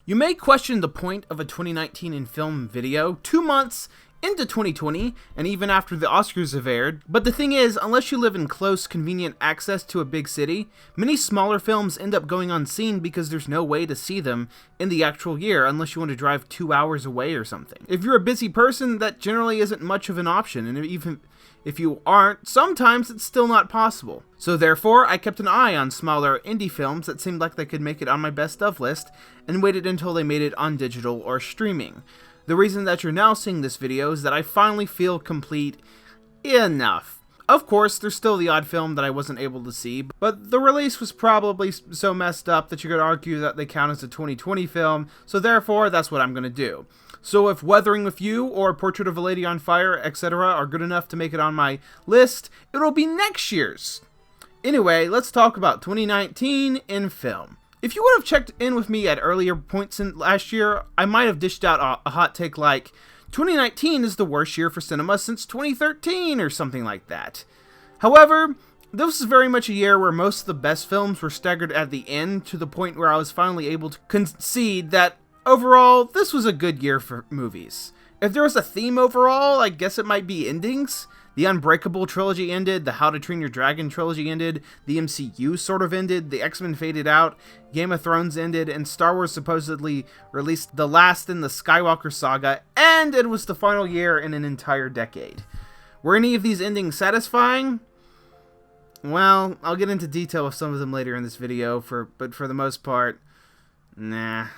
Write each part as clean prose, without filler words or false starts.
You may question the point of a 2019 in film video 2 months into 2020, and even after the Oscars have aired, but the thing is, unless you live in close, convenient access to a big city, many smaller films end up going unseen because there's no way to see them in the actual year unless you want to drive 2 hours away or something. If you're a busy person, that generally isn't much of an option, and even if you aren't, sometimes it's still not possible. So therefore, I kept an eye on smaller indie films that seemed like they could make it on my best of list, and waited until they made it on digital or streaming. The reason that you're now seeing this video is that I finally feel complete enough. Of course, there's still the odd film that I wasn't able to see, but the release was probably so messed up that you could argue that they count as a 2020 film, so therefore, that's what I'm going to do. So if Weathering with You or Portrait of a Lady on Fire, etc. are good enough to make it on my list, it'll be next year's. Anyway, let's talk about 2019 in film. If you would have checked in with me at earlier points in last year, I might have dished out a hot take like, 2019 is the worst year for cinema since 2013 or something like that. However, this is very much a year where most of the best films were staggered at the end to the point where I was finally able to concede that overall, this was a good year for movies. If there was a theme overall, I guess it might be endings. The Unbreakable trilogy ended, the How to Train Your Dragon trilogy ended, the MCU sort of ended, the X-Men faded out, Game of Thrones ended, and Star Wars supposedly released the last in the Skywalker saga, and it was the final year in an entire decade. Were any of these endings satisfying? Well, I'll get into detail with some of them later in this video, but for the most part, nah.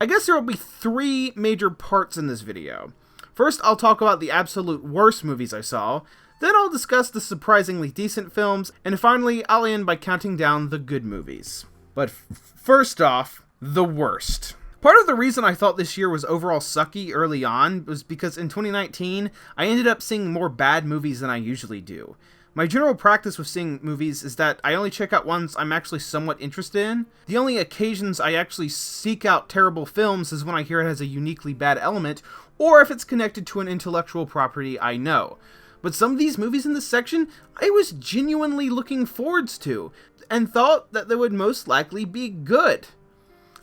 I guess there will be 3 major parts in this video. First, I'll talk about the absolute worst movies I saw, then I'll discuss the surprisingly decent films, and finally, I'll end by counting down the good movies. But first off, the worst. Part of the reason I thought this year was overall sucky early on was because in 2019, I ended up seeing more bad movies than I usually do. My general practice with seeing movies is that I only check out ones I'm actually somewhat interested in. The only occasions I actually seek out terrible films is when I hear it has a uniquely bad element, or if it's connected to an intellectual property I know. But some of these movies in this section, I was genuinely looking forwards to, and thought that they would most likely be good.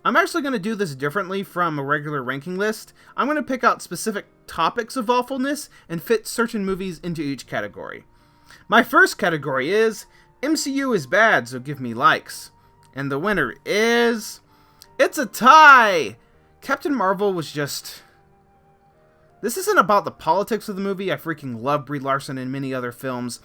I'm actually going to do this differently from a regular ranking list. I'm going to pick out specific topics of awfulness and fit certain movies into each category. My first category is, MCU is bad, so give me likes. And the winner is, it's a tie! Captain Marvel was just... This isn't about the politics of the movie. I freaking love Brie Larson in many other films.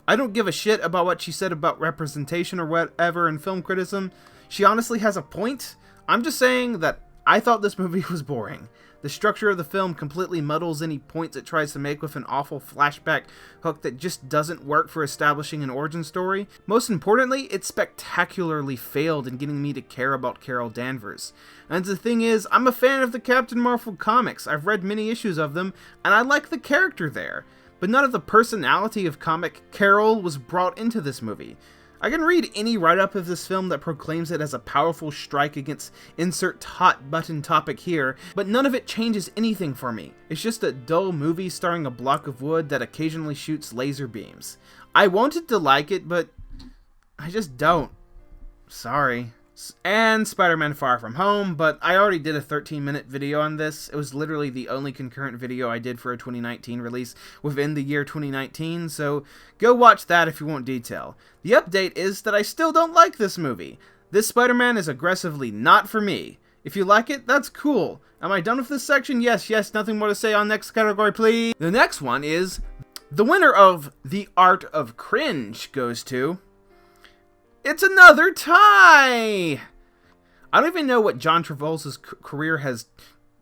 I don't give a shit about what she said about representation or whatever in film criticism. She honestly has a point. I'm just saying that I thought this movie was boring. The structure of the film completely muddles any points it tries to make with an awful flashback hook that just doesn't work for establishing an origin story. Most importantly, it spectacularly failed in getting me to care about Carol Danvers. And the thing is, I'm a fan of the Captain Marvel comics. I've read many issues of them, and I like the character there. But none of the personality of comic Carol was brought into this movie. I can read any write-up of this film that proclaims it as a powerful strike against insert hot-button topic here, but none of it changes anything for me. It's just a dull movie starring a block of wood that occasionally shoots laser beams. I wanted to like it, but I just don't. Sorry. And Spider-Man Far From Home, but I already did a 13-minute video on this. It was literally the only concurrent video I did for a 2019 release within the year 2019, so go watch that if you want detail. The update is that I still don't like this movie. This Spider-Man is aggressively not for me. If you like it, that's cool. Am I done with this section? Yes, nothing more to say on next category, please. The next one is, the winner of The Art of Cringe goes to... It's another tie! I don't even know what John Travolta's career has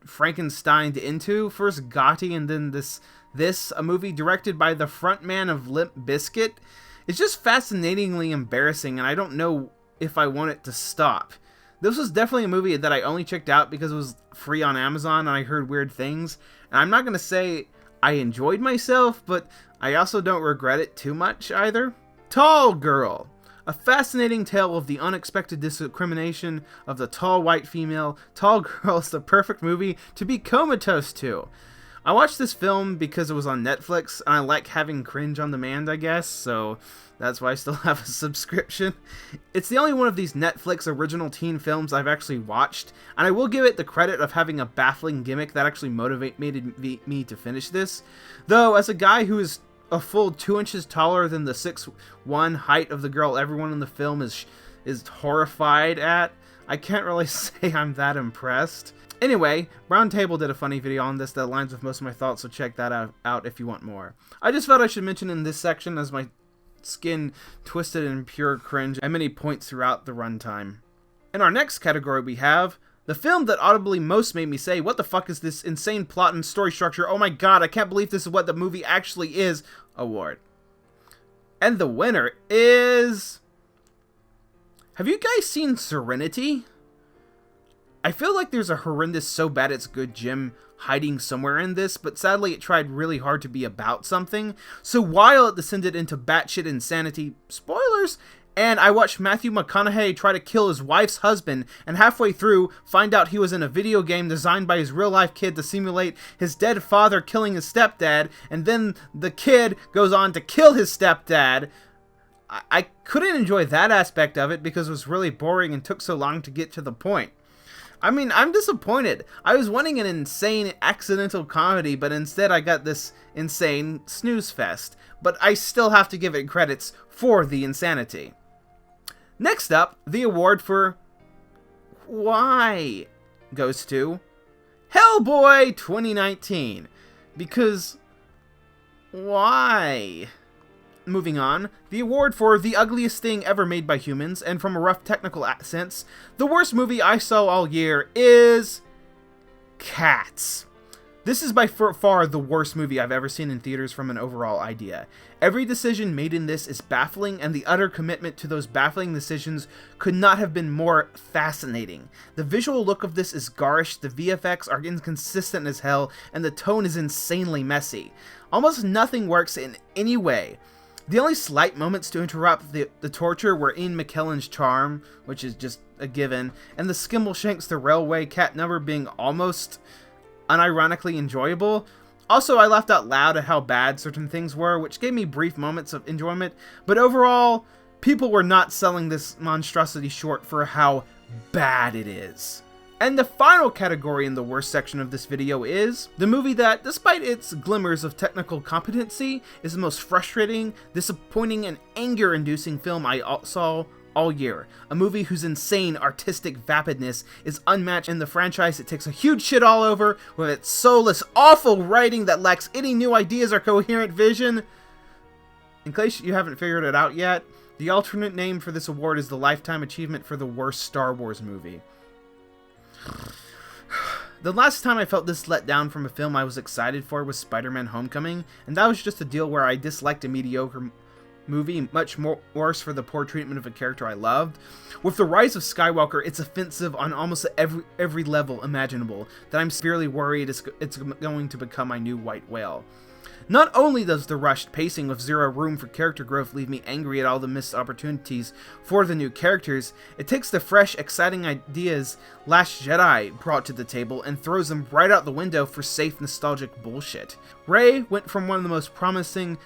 Frankensteined into. First Gotti and then this, a movie directed by the frontman of Limp Bizkit. It's just fascinatingly embarrassing, and I don't know if I want it to stop. This was definitely a movie that I only checked out because it was free on Amazon and I heard weird things. And I'm not going to say I enjoyed myself, but I also don't regret it too much either. Tall Girl. A fascinating tale of the unexpected discrimination of the tall white female. Tall Girl is the perfect movie to be comatose to. I watched this film because it was on Netflix, and I like having Cringe on demand, I guess, so that's why I still have a subscription. It's the only one of these Netflix original teen films I've actually watched, and I will give it the credit of having a baffling gimmick that actually motivated me to finish this. Though, as a guy who is a full 2 inches taller than the 6'1" height of the girl everyone in the film is horrified at, I can't really say I'm that impressed. Anyway, Brown Table did a funny video on this that aligns with most of my thoughts, so check that out if you want more. I just felt I should mention in this section as my skin twisted in pure cringe at many points throughout the runtime. In our next category we have the film that audibly most made me say, what the fuck is this insane plot and story structure, oh my god, I can't believe this is what the movie actually is, award. And the winner is... Have you guys seen Serenity? I feel like there's a horrendous so bad it's good gem hiding somewhere in this, but sadly it tried really hard to be about something. So while it descended into batshit insanity, spoilers, and I watched Matthew McConaughey try to kill his wife's husband, and halfway through find out he was in a video game designed by his real-life kid to simulate his dead father killing his stepdad, and then the kid goes on to kill his stepdad. I couldn't enjoy that aspect of it because it was really boring and took so long to get to the point. I mean, I'm disappointed. I was wanting an insane accidental comedy, but instead I got this insane snooze fest. But I still have to give it credits for the insanity. Next up, the award for why goes to Hellboy 2019. Because why? Moving on, the award for the ugliest thing ever made by humans, and from a rough technical sense, the worst movie I saw all year is Cats. This is by far the worst movie I've ever seen in theaters from an overall idea. Every decision made in this is baffling, and the utter commitment to those baffling decisions could not have been more fascinating. The visual look of this is garish, the VFX are inconsistent as hell, and the tone is insanely messy. Almost nothing works in any way. The only slight moments to interrupt the torture were Ian McKellen's charm, which is just a given, and the Skimbleshanks the Railway Cat number being almost unironically enjoyable. Also, I laughed out loud at how bad certain things were, which gave me brief moments of enjoyment, but overall, people were not selling this monstrosity short for how bad it is. And the final category in the worst section of this video is the movie that, despite its glimmers of technical competency, is the most frustrating, disappointing, and anger-inducing film I saw all year. A movie whose insane artistic vapidness is unmatched in the franchise it takes a huge shit all over, with its soulless, awful writing that lacks any new ideas or coherent vision. In case you haven't figured it out yet, the alternate name for this award is the Lifetime Achievement for the worst Star Wars movie. The last time I felt this let down from a film I was excited for was Spider-Man Homecoming, and that was just a deal where I disliked a mediocre movie much more worse for the poor treatment of a character I loved. With the rise of Skywalker, it's offensive on almost every level imaginable that I'm severely worried it's going to become my new white whale. Not only does the rushed pacing with zero room for character growth leave me angry at all the missed opportunities for the new characters, it takes the fresh, exciting ideas Last Jedi brought to the table and throws them right out the window for safe, nostalgic bullshit. Rey went from one of the most promising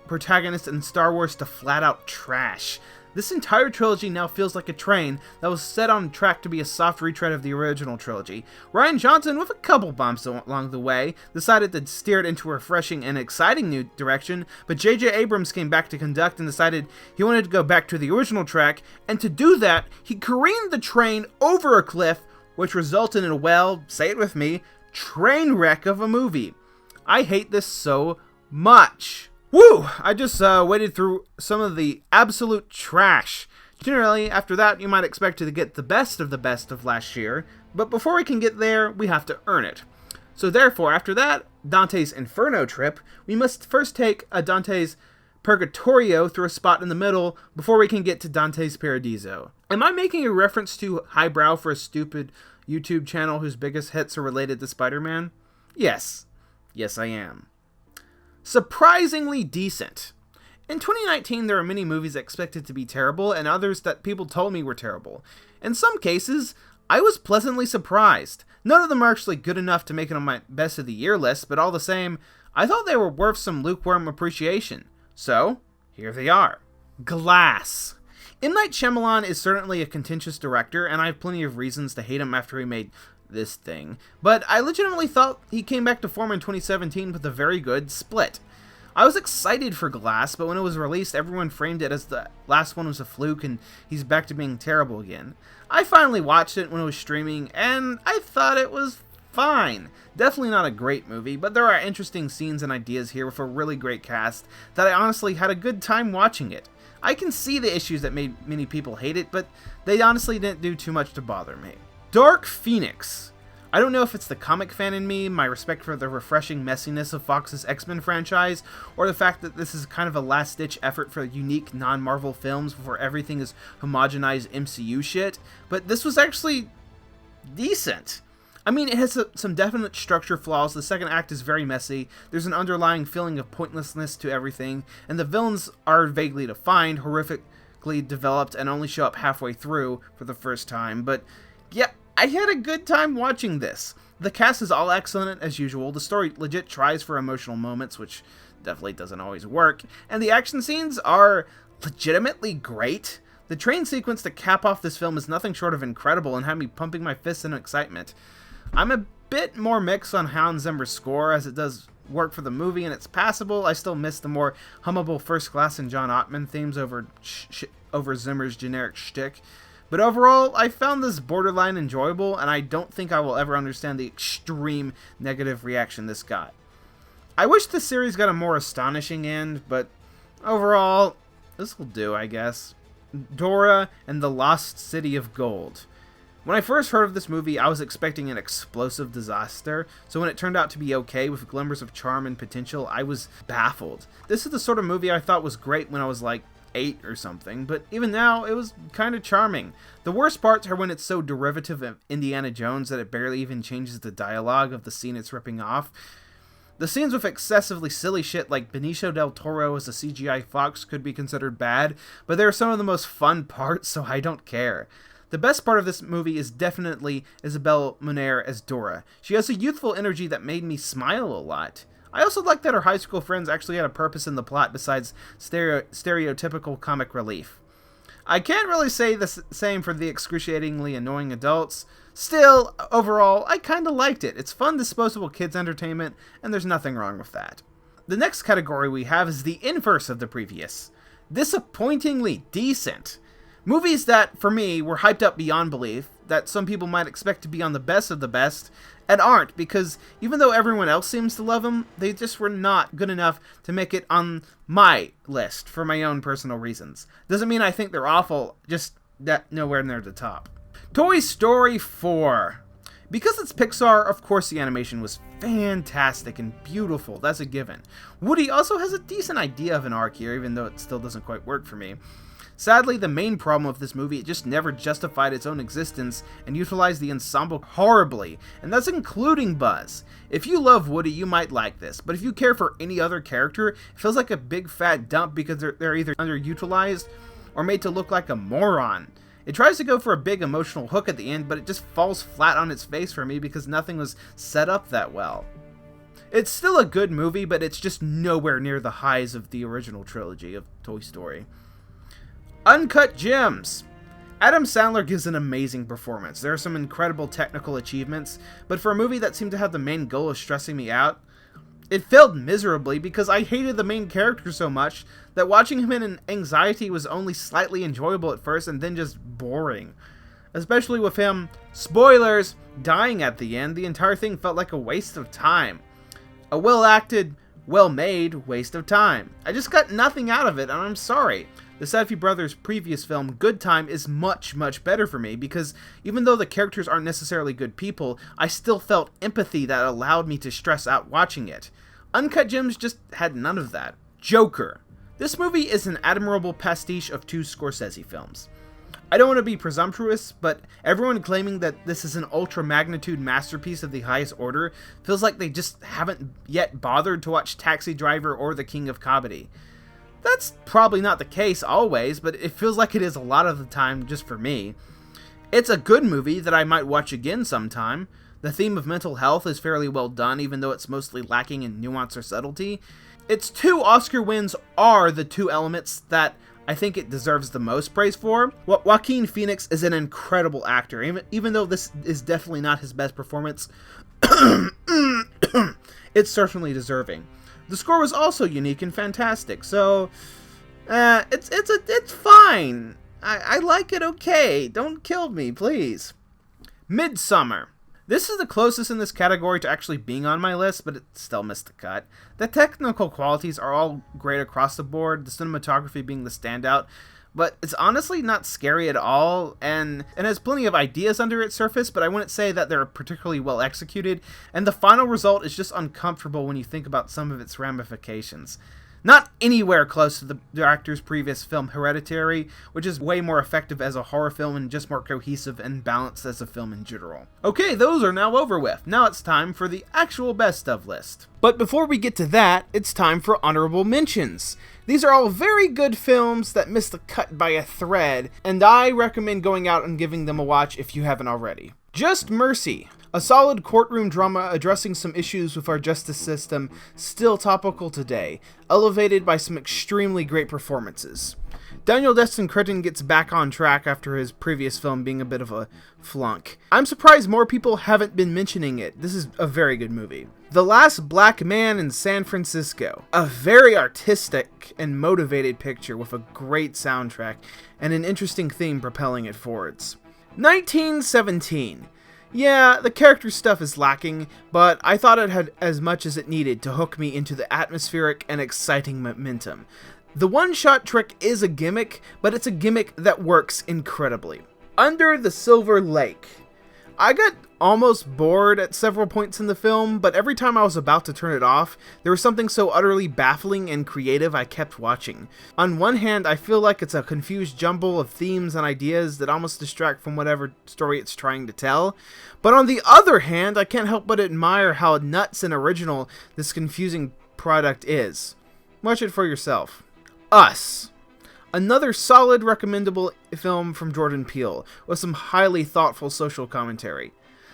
protagonists in Star Wars to flat-out trash. This entire trilogy now feels like a train that was set on track to be a soft retread of the original trilogy. Rian Johnson, with a couple bumps along the way, decided to steer it into a refreshing and exciting new direction, but J.J. Abrams came back to conduct and decided he wanted to go back to the original track, and to do that, he careened the train over a cliff, which resulted in a, well, say it with me, train wreck of a movie. I hate this so much. Woo! I just waded through some of the absolute trash. Generally, after that, you might expect to get the best of last year, but before we can get there, we have to earn it. So therefore, after that, Dante's Inferno trip, we must first take a Dante's Purgatorio through a spot in the middle before we can get to Dante's Paradiso. Am I making a reference to highbrow for a stupid YouTube channel whose biggest hits are related to Spider-Man? Yes. Yes, I am. Surprisingly decent. In 2019, there are many movies expected to be terrible and others that people told me were terrible. In some cases, I was pleasantly surprised. None of them are actually good enough to make it on my best of the year list, but all the same, I thought they were worth some lukewarm appreciation. So, here they are. Glass. M. Night Shyamalan is certainly a contentious director, and I have plenty of reasons to hate him after he made this thing, but I legitimately thought he came back to form in 2017 with a very good Split. I was excited for Glass, but when it was released, everyone framed it as the last one was a fluke and he's back to being terrible again. I finally watched it when it was streaming, and I thought it was fine. Definitely not a great movie, but there are interesting scenes and ideas here with a really great cast that I honestly had a good time watching it. I can see the issues that made many people hate it, but they honestly didn't do too much to bother me. Dark Phoenix. I don't know if it's the comic fan in me, my respect for the refreshing messiness of Fox's X-Men franchise, or the fact that this is kind of a last-ditch effort for unique non-Marvel films before everything is homogenized MCU shit, but this was actually decent. I mean, it has some definite structure flaws, the second act is very messy, there's an underlying feeling of pointlessness to everything, and the villains are vaguely defined, horrifically developed, and only show up halfway through for the first time, but yeah, I had a good time watching this. The cast is all excellent as usual, the story legit tries for emotional moments, which definitely doesn't always work, and the action scenes are legitimately great. The train sequence to cap off this film is nothing short of incredible and had me pumping my fists in excitement. I'm a bit more mixed on Hans Zimmer's score, as it does work for the movie and it's passable. I still miss the more hummable First Class and John Ottman themes over Zimmer's generic shtick. But overall, I found this borderline enjoyable, and I don't think I will ever understand the extreme negative reaction this got. I wish the series got a more astonishing end, but overall, this will do, I guess. Dora and the Lost City of Gold. When I first heard of this movie, I was expecting an explosive disaster, so when it turned out to be okay with glimmers of charm and potential, I was baffled. This is the sort of movie I thought was great when I was like 8 or something, but even now, it was kind of charming. The worst parts are when it's so derivative of Indiana Jones that it barely even changes the dialogue of the scene it's ripping off. The scenes with excessively silly shit like Benicio del Toro as a CGI fox could be considered bad, but they're some of the most fun parts, so I don't care. The best part of this movie is definitely Isabelle Moner as Dora. She has a youthful energy that made me smile a lot. I also like that her high school friends actually had a purpose in the plot besides stereotypical comic relief. I can't really say the same for the excruciatingly annoying adults. Still, overall, I kinda liked it. It's fun, disposable kids entertainment, and there's nothing wrong with that. The next category we have is the inverse of the previous. Disappointingly decent. Movies that, for me, were hyped up beyond belief, that some people might expect to be on the best of the best, and aren't, because even though everyone else seems to love them, they just were not good enough to make it on my list for my own personal reasons. Doesn't mean I think they're awful, just that nowhere near the top. Toy Story 4. Because it's Pixar, of course the animation was fantastic and beautiful, that's a given. Woody also has a decent idea of an arc here, even though it still doesn't quite work for me. Sadly, the main problem with this movie, it just never justified its own existence and utilized the ensemble horribly, and that's including Buzz. If you love Woody, you might like this, but if you care for any other character, it feels like a big fat dump because they're either underutilized or made to look like a moron. It tries to go for a big emotional hook at the end, but it just falls flat on its face for me because nothing was set up that well. It's still a good movie, but it's just nowhere near the highs of the original trilogy of Toy Story. Uncut Gems. Adam Sandler gives an amazing performance. There are some incredible technical achievements, but for a movie that seemed to have the main goal of stressing me out, it failed miserably because I hated the main character so much that watching him in anxiety was only slightly enjoyable at first and then just boring. Especially with him, spoilers, dying at the end, the entire thing felt like a waste of time. A well-acted, well-made waste of time. I just got nothing out of it, and I'm sorry. The Safdie brothers' previous film, Good Time, is much, much better for me because even though the characters aren't necessarily good people, I still felt empathy that allowed me to stress out watching it. Uncut Gems just had none of that. Joker. This movie is an admirable pastiche of two Scorsese films. I don't want to be presumptuous, but everyone claiming that this is an ultra-magnitude masterpiece of the highest order feels like they just haven't yet bothered to watch Taxi Driver or The King of Comedy. That's probably not the case always, but it feels like it is a lot of the time just for me. It's a good movie that I might watch again sometime. The theme of mental health is fairly well done, even though it's mostly lacking in nuance or subtlety. Its 2 Oscar wins are the 2 elements that I think it deserves the most praise for. Joaquin Phoenix is an incredible actor, even though this is definitely not his best performance. It's certainly deserving. The score was also unique and fantastic, so it's fine. I like it okay. Don't kill me, please. Midsummer. This is the closest in this category to actually being on my list, but it still missed the cut. The technical qualities are all great across the board, the cinematography being the standout, but it's honestly not scary at all, and has plenty of ideas under its surface, but I wouldn't say that they're particularly well executed, and the final result is just uncomfortable when you think about some of its ramifications. Not anywhere close to the director's previous film Hereditary, which is way more effective as a horror film and just more cohesive and balanced as a film in general. Okay, those are now over with. Now it's time for the actual best of list. But before we get to that, it's time for honorable mentions. These are all very good films that missed the cut by a thread, and I recommend going out and giving them a watch if you haven't already. Just Mercy. A solid courtroom drama addressing some issues with our justice system, still topical today, elevated by some extremely great performances. Daniel Destin Cretton gets back on track after his previous film being a bit of a flunk. I'm surprised more people haven't been mentioning it. This is a very good movie. The Last Black Man in San Francisco. A very artistic and motivated picture with a great soundtrack and an interesting theme propelling it forwards. 1917. Yeah, the character stuff is lacking, but I thought it had as much as it needed to hook me into the atmospheric and exciting momentum. The one-shot trick is a gimmick, but it's a gimmick that works incredibly. Under the Silver Lake. I got almost bored at several points in the film, but every time I was about to turn it off, there was something so utterly baffling and creative I kept watching. On one hand, I feel like it's a confused jumble of themes and ideas that almost distract from whatever story it's trying to tell, but on the other hand, I can't help but admire how nuts and original this confusing product is. Watch it for yourself. Us. Another solid, recommendable film from Jordan Peele, with some highly thoughtful social commentary.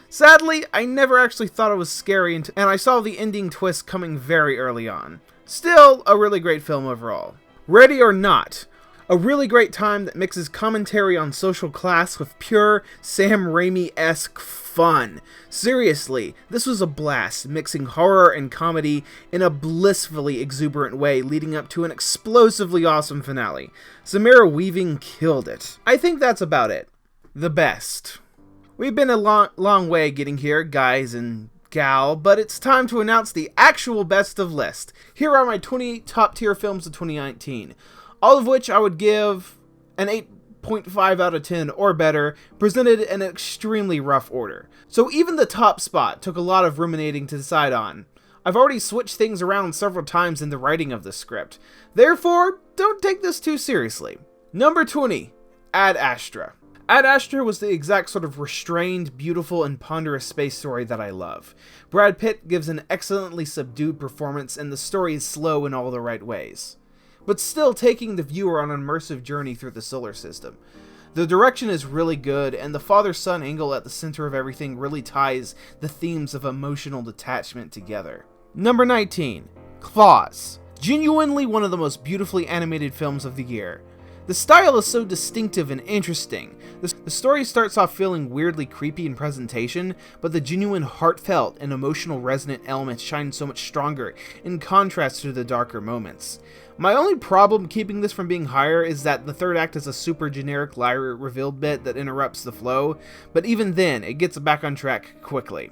Sadly, I never actually thought it was scary, and I saw the ending twist coming very early on. Still, a really great film overall. Ready or Not. A really great time that mixes commentary on social class with pure Sam Raimi-esque fun. Seriously, this was a blast, mixing horror and comedy in a blissfully exuberant way, leading up to an explosively awesome finale. Samara Weaving killed it. I think that's about it. The best. We've been a long way getting here, guys and gal, but it's time to announce the actual best of list. Here are my 20 top tier films of 2019. All of which I would give an 8.5 out of 10 or better, presented in an extremely rough order. So even the top spot took a lot of ruminating to decide on. I've already switched things around several times in the writing of this script. Therefore, don't take this too seriously. Number 20, Ad Astra. Ad Astra was the exact sort of restrained, beautiful, and ponderous space story that I love. Brad Pitt gives an excellently subdued performance, and the story is slow in all the right ways, but still taking the viewer on an immersive journey through the solar system. The direction is really good, and the father-son angle at the center of everything really ties the themes of emotional detachment together. Number 19, Claws. Genuinely one of the most beautifully animated films of the year. The style is so distinctive and interesting. The story starts off feeling weirdly creepy in presentation, but the genuine heartfelt and emotional resonant elements shine so much stronger in contrast to the darker moments. My only problem keeping this from being higher is that the third act is a super generic lyre revealed bit that interrupts the flow, but even then, it gets back on track quickly.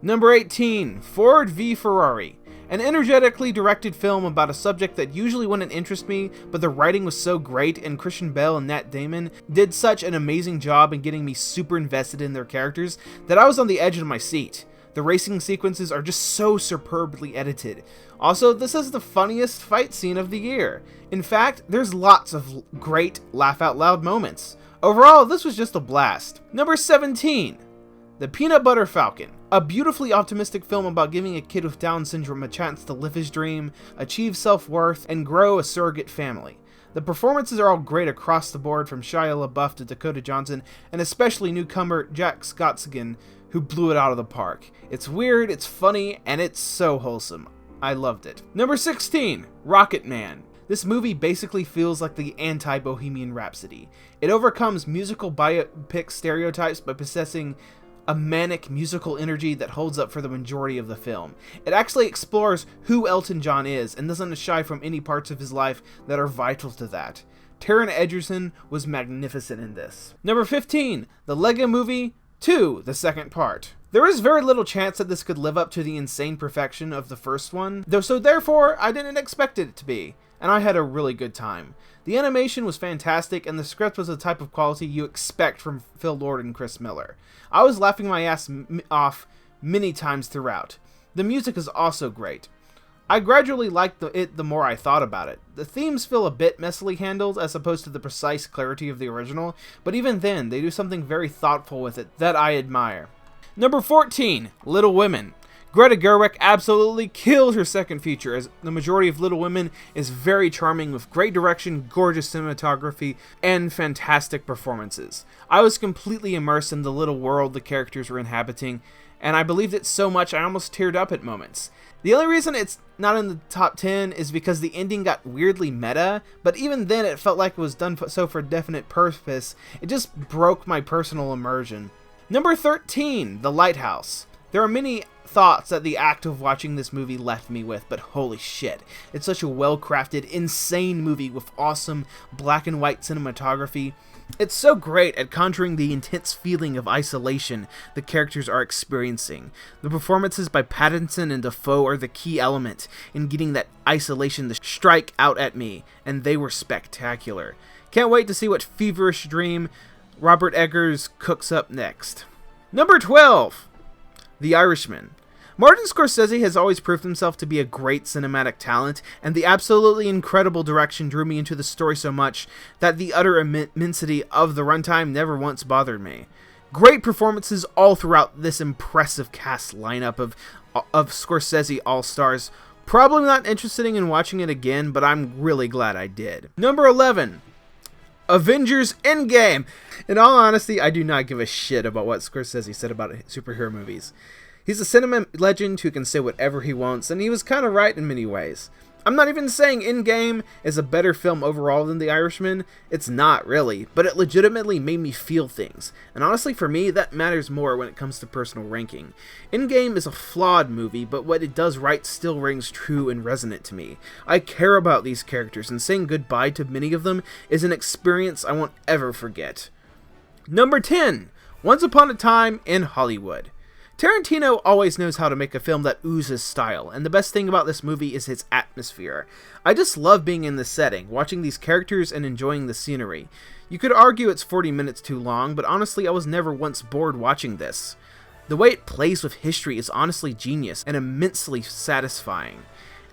Number 18, Ford v Ferrari. An energetically directed film about a subject that usually wouldn't interest me, but the writing was so great and Christian Bale and Matt Damon did such an amazing job in getting me super invested in their characters that I was on the edge of my seat. The racing sequences are just so superbly edited. Also, this is the funniest fight scene of the year. In fact, there's lots of great laugh-out-loud moments. Overall, this was just a blast. Number 17, The Peanut Butter Falcon. A beautifully optimistic film about giving a kid with Down syndrome a chance to live his dream, achieve self-worth, and grow a surrogate family. The performances are all great across the board, from Shia LaBeouf to Dakota Johnson, and especially newcomer Jack Scotskin, who blew it out of the park. It's weird, it's funny, and it's so wholesome. I loved it. Number 16, Rocket Man. This movie basically feels like the anti-Bohemian Rhapsody. It overcomes musical biopic stereotypes by possessing a manic musical energy that holds up for the majority of the film. It actually explores who Elton John is and doesn't shy from any parts of his life that are vital to that. Taron Egerton was magnificent in this. Number 15, the Lego Movie 2, the second part. There is very little chance that this could live up to the insane perfection of the first one, so therefore I didn't expect it to be, and I had a really good time. The animation was fantastic, and the script was the type of quality you expect from Phil Lord and Chris Miller. I was laughing my ass off many times throughout. The music is also great. I gradually liked it the more I thought about it. The themes feel a bit messily handled as opposed to the precise clarity of the original, but even then, they do something very thoughtful with it that I admire. Number 14, Little Women. Greta Gerwig absolutely killed her second feature, as the majority of Little Women is very charming with great direction, gorgeous cinematography, and fantastic performances. I was completely immersed in the little world the characters were inhabiting, and I believed it so much I almost teared up at moments. The only reason it's not in the top 10 is because the ending got weirdly meta, but even then it felt like it was done so for a definite purpose. It just broke my personal immersion. Number 13, The Lighthouse. There are many thoughts that the act of watching this movie left me with, but holy shit, it's such a well-crafted, insane movie with awesome black and white cinematography. It's so great at conjuring the intense feeling of isolation the characters are experiencing. The performances by Pattinson and Dafoe are the key element in getting that isolation to strike out at me, and they were spectacular. Can't wait to see what feverish dream Robert Eggers cooks up next. Number 12, The Irishman. Martin Scorsese has always proved himself to be a great cinematic talent, and the absolutely incredible direction drew me into the story so much that the utter immensity of the runtime never once bothered me. Great performances all throughout this impressive cast lineup of Scorsese all-stars. Probably not interested in watching it again, but I'm really glad I did. Number 11, Avengers Endgame. In all honesty, I do not give a shit about what Scorsese said about superhero movies. He's a cinema legend who can say whatever he wants, and he was kind of right in many ways. I'm not even saying Endgame is a better film overall than The Irishman. It's not really, but it legitimately made me feel things. And honestly, for me, that matters more when it comes to personal ranking. Endgame is a flawed movie, but what it does right still rings true and resonant to me. I care about these characters, and saying goodbye to many of them is an experience I won't ever forget. Number 10, Once Upon a Time in Hollywood. Tarantino always knows how to make a film that oozes style, and the best thing about this movie is its atmosphere. I just love being in this setting, watching these characters and enjoying the scenery. You could argue it's 40 minutes too long, but honestly I was never once bored watching this. The way it plays with history is honestly genius and immensely satisfying.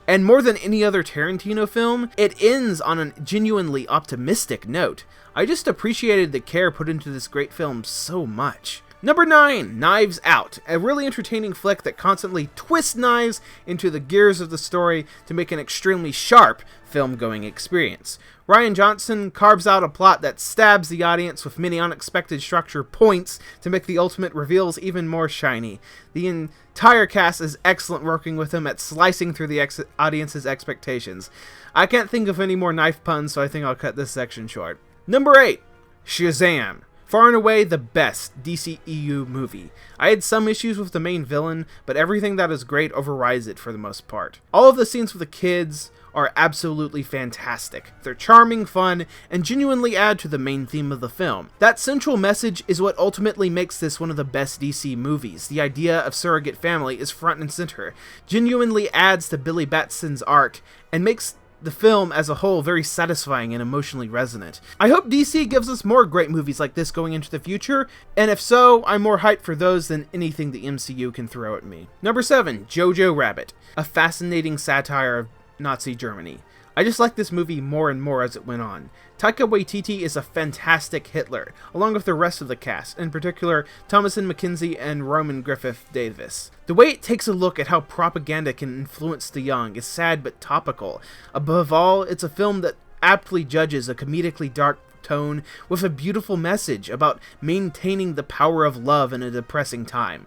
And more than any other Tarantino film, it ends on a genuinely optimistic note. I just appreciated the care put into this great film so much. Number 9, Knives Out, a really entertaining flick that constantly twists knives into the gears of the story to make an extremely sharp film-going experience. Rian Johnson carves out a plot that stabs the audience with many unexpected structure points to make the ultimate reveals even more shiny. The entire cast is excellent, working with him at slicing through the audience's expectations. I can't think of any more knife puns, so I think I'll cut this section short. Number 8, Shazam. Far and away the best DCEU movie. I had some issues with the main villain, but everything that is great overrides it for the most part. All of the scenes with the kids are absolutely fantastic. They're charming, fun, and genuinely add to the main theme of the film. That central message is what ultimately makes this one of the best DC movies. The idea of surrogate family is front and center, genuinely adds to Billy Batson's arc, and makes the film as a whole very satisfying and emotionally resonant. I hope DC gives us more great movies like this going into the future, and if so, I'm more hyped for those than anything the MCU can throw at me. Number 7, Jojo Rabbit, a fascinating satire of Nazi Germany. I just liked this movie more and more as it went on. Taika Waititi is a fantastic Hitler, along with the rest of the cast, in particular Thomasin McKenzie and Roman Griffith Davis. The way it takes a look at how propaganda can influence the young is sad but topical. Above all, it's a film that aptly judges a comedically dark tone with a beautiful message about maintaining the power of love in a depressing time.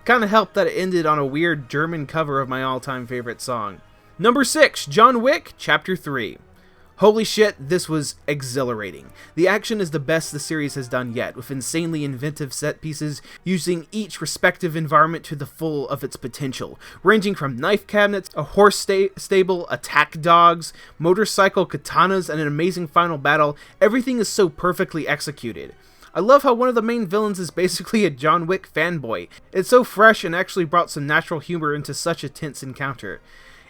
Kinda helped that it ended on a weird German cover of my all-time favorite song. Number 6, John Wick, Chapter 3. Holy shit, this was exhilarating. The action is the best the series has done yet, with insanely inventive set pieces using each respective environment to the full of its potential, ranging from knife cabinets, a horse stable, attack dogs, motorcycle katanas, and an amazing final battle. Everything is so perfectly executed. I love how one of the main villains is basically a John Wick fanboy. It's so fresh and actually brought some natural humor into such a tense encounter.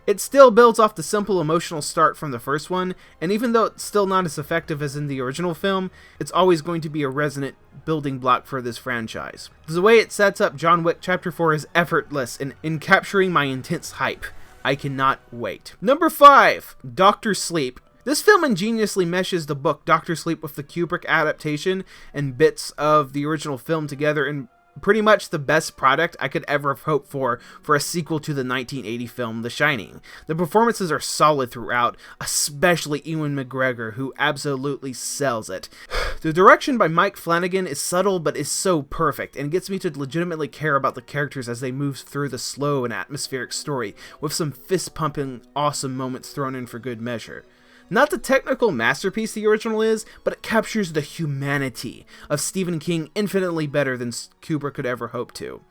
It still builds off the simple emotional start from the first one, and even though it's still not as effective as in the original film, it's always going to be a resonant building block for this franchise. The way it sets up John Wick Chapter 4 is effortless in capturing my intense hype. I cannot wait. Number 5, Dr. Sleep. This film ingeniously meshes the book Dr. Sleep with the Kubrick adaptation and bits of the original film together in pretty much the best product I could ever have hoped for a sequel to the 1980 film The Shining. The performances are solid throughout, especially Ewan McGregor, who absolutely sells it. The direction by Mike Flanagan is subtle but is so perfect, and gets me to legitimately care about the characters as they move through the slow and atmospheric story, with some fist-pumping awesome moments thrown in for good measure. Not the technical masterpiece the original is, but it captures the humanity of Stephen King infinitely better than Kubrick could ever hope to.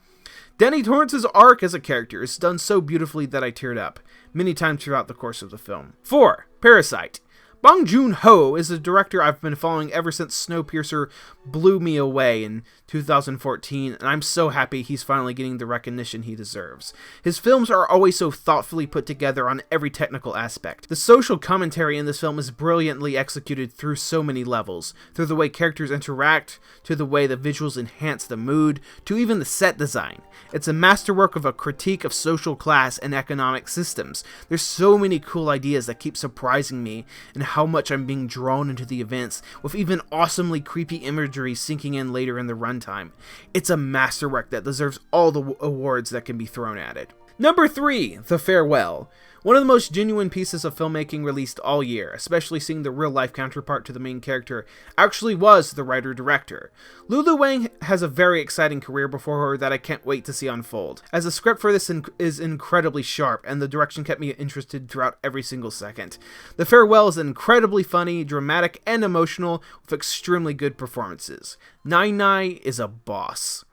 Danny Torrance's arc as a character is done so beautifully that I teared up many times throughout the course of the film. 4, Parasite. Bong Joon-ho is a director I've been following ever since Snowpiercer blew me away in 2014, and I'm so happy he's finally getting the recognition he deserves. His films are always so thoughtfully put together on every technical aspect. The social commentary in this film is brilliantly executed through so many levels, through the way characters interact, to the way the visuals enhance the mood, to even the set design. It's a masterwork of a critique of social class and economic systems. There's so many cool ideas that keep surprising me, and how much I'm being drawn into the events, with even awesomely creepy imagery sinking in later in the runtime. It's a masterwork that deserves all the awards that can be thrown at it. Number 3, The Farewell. One of the most genuine pieces of filmmaking released all year, especially seeing the real-life counterpart to the main character actually was the writer-director. Lulu Wang has a very exciting career before her that I can't wait to see unfold, as the script for this is incredibly sharp, and the direction kept me interested throughout every single second. The Farewell is incredibly funny, dramatic, and emotional, with extremely good performances. Nai Nai is a boss.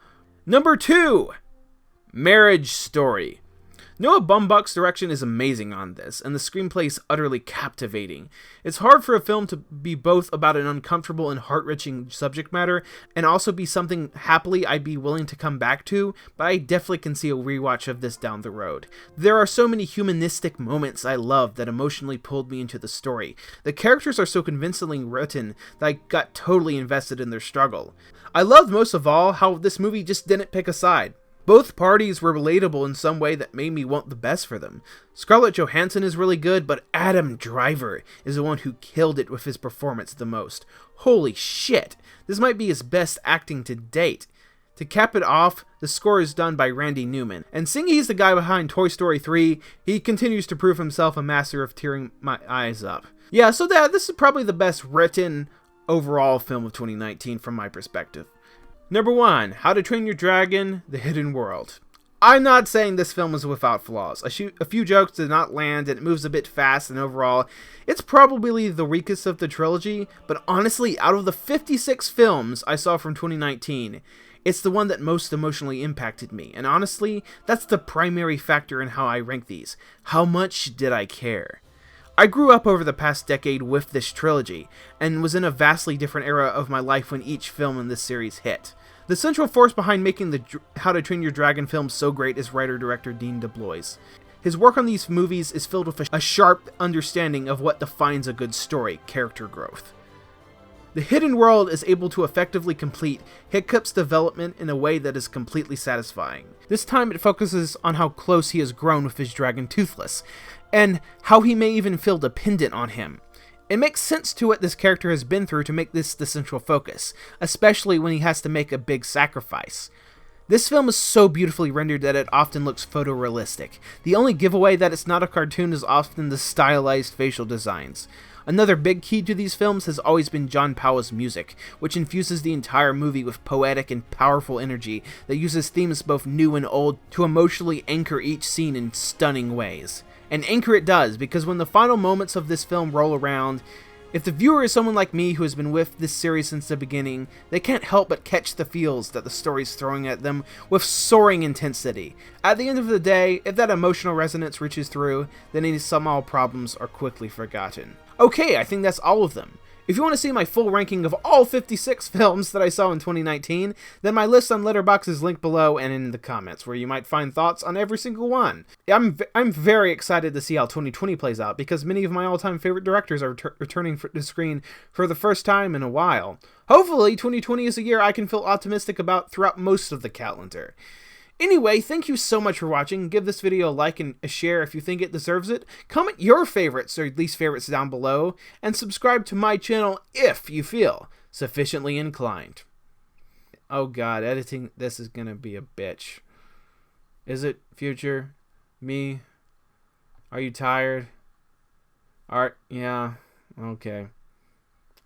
Number 2, Marriage Story. Noah Baumbach's direction is amazing on this, and the screenplay is utterly captivating. It's hard for a film to be both about an uncomfortable and heart-wrenching subject matter, and also be something happily I'd be willing to come back to, but I definitely can see a rewatch of this down the road. There are so many humanistic moments I love that emotionally pulled me into the story. The characters are so convincingly written that I got totally invested in their struggle. I loved most of all how this movie just didn't pick a side. Both parties were relatable in some way that made me want the best for them. Scarlett Johansson is really good, but Adam Driver is the one who killed it with his performance the most. Holy shit, this might be his best acting to date. To cap it off, the score is done by Randy Newman, and seeing he's the guy behind Toy Story 3, he continues to prove himself a master of tearing my eyes up. Yeah, so this is probably the best written overall film of 2019 from my perspective. Number 1, How to Train Your Dragon, The Hidden World. I'm not saying this film is without flaws. A few jokes did not land, and it moves a bit fast, and overall, it's probably the weakest of the trilogy, but honestly, out of the 56 films I saw from 2019, it's the one that most emotionally impacted me, and honestly, that's the primary factor in how I rank these. How much did I care? I grew up over the past decade with this trilogy, and was in a vastly different era of my life when each film in this series hit. The central force behind making the How to Train Your Dragon films so great is writer-director Dean DeBlois. His work on these movies is filled with a sharp understanding of what defines a good story, character growth. The Hidden World is able to effectively complete Hiccup's development in a way that is completely satisfying. This time it focuses on how close he has grown with his dragon Toothless, and how he may even feel dependent on him. It makes sense to what this character has been through to make this the central focus, especially when he has to make a big sacrifice. This film is so beautifully rendered that it often looks photorealistic. The only giveaway that it's not a cartoon is often the stylized facial designs. Another big key to these films has always been John Powell's music, which infuses the entire movie with poetic and powerful energy that uses themes both new and old to emotionally anchor each scene in stunning ways. And anchor it does, because when the final moments of this film roll around, if the viewer is someone like me who has been with this series since the beginning, they can't help but catch the feels that the story's throwing at them with soaring intensity. At the end of the day, if that emotional resonance reaches through, then any small problems are quickly forgotten. Okay, I think that's all of them. If you want to see my full ranking of all 56 films that I saw in 2019, then my list on Letterboxd is linked below and in the comments, where you might find thoughts on every single one. I'm very excited to see how 2020 plays out, because many of my all-time favorite directors are returning to the screen for the first time in a while. Hopefully, 2020 is a year I can feel optimistic about throughout most of the calendar. Anyway, thank you so much for watching. Give this video a like and a share if you think it deserves it. Comment your favorites or least favorites down below. And subscribe to my channel if you feel sufficiently inclined. Oh god, editing this is gonna be a bitch. Is it, future? Me? Are you tired? Art? Yeah. Okay.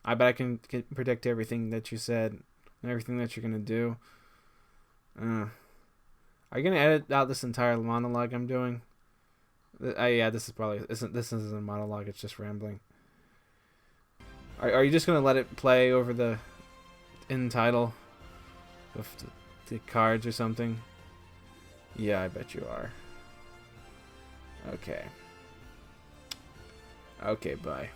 I bet I can predict everything that you said and everything that you're gonna do. Are you gonna edit out this entire monologue I'm doing? Yeah, this isn't a monologue. It's just rambling. Are you just gonna let it play over the end title of the cards or something? Yeah, I bet you are. Okay. Okay, bye.